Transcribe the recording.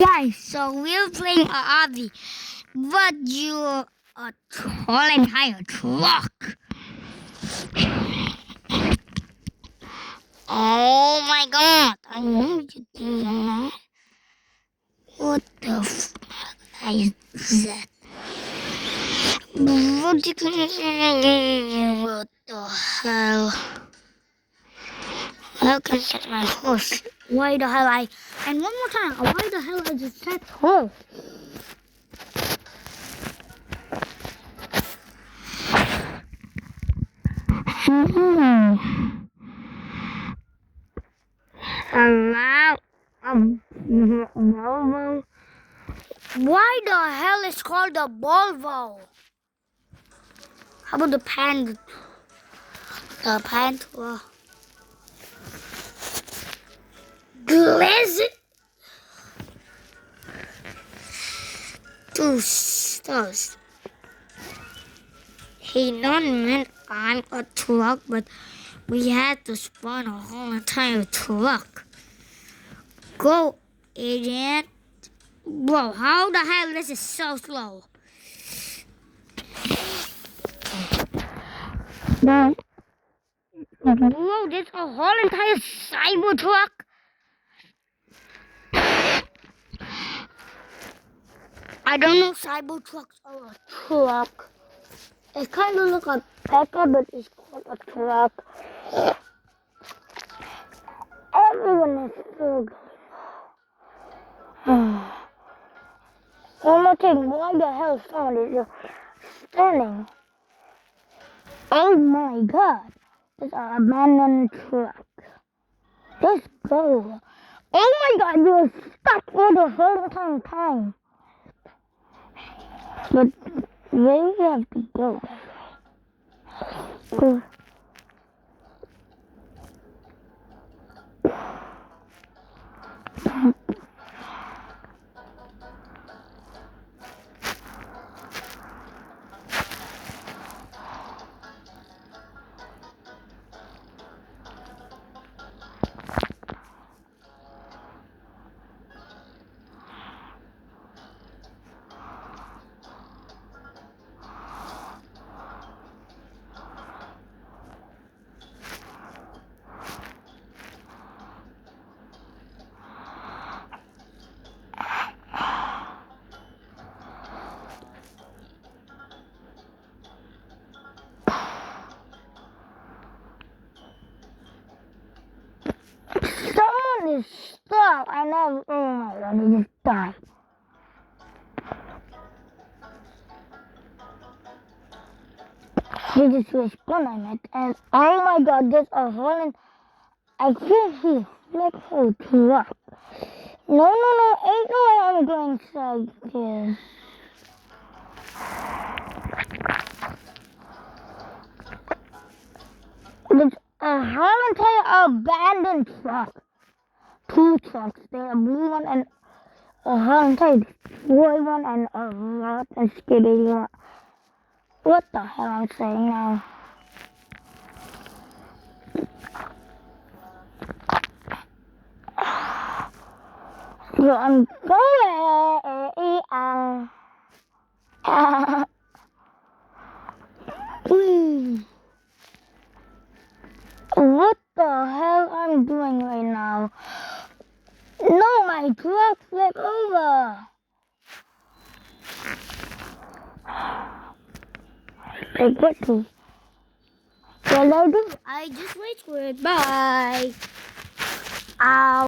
Guys, so we're playing a Obby, but you're a whole entire truck. Oh my god, I know you do that. What the fuck is that? What the hell? How can I set my horse? Why the hell and one more time, why the hell I just set horse? Volvo. Why the hell is called a Volvo? How about the Panda? The Panda. Glazed. Two stars. He not meant I'm a truck, but we had to spawn a whole entire truck. Go, idiot. Bro, how the hell this is so slow? Bro, this a whole entire cyber truck? I don't know, cyber trucks are a truck. It kind of looks like Pekka, but it's called a truck. Everyone is so good. One more thing, why the hell someone is standing? Oh my god, it's an abandoned truck. Let's go. Oh my god, you're stuck for the whole entire time. But where do you have to go? Someone is stuck. I know. Oh my god, he just died. He just respawned on it, and oh my god, there's a hole in. I think he flipped her truck. No, ain't no way I'm going inside this. There's a whole entire abandoned truck. Two trucks. There's a blue one and a whole entire destroyed one and a lot and skitty one. What the hell I'm saying now? So I'm going. What the hell I'm doing right now? No, my truck flipped over. Like what the? Well, I just wait for it. Bye. Ow.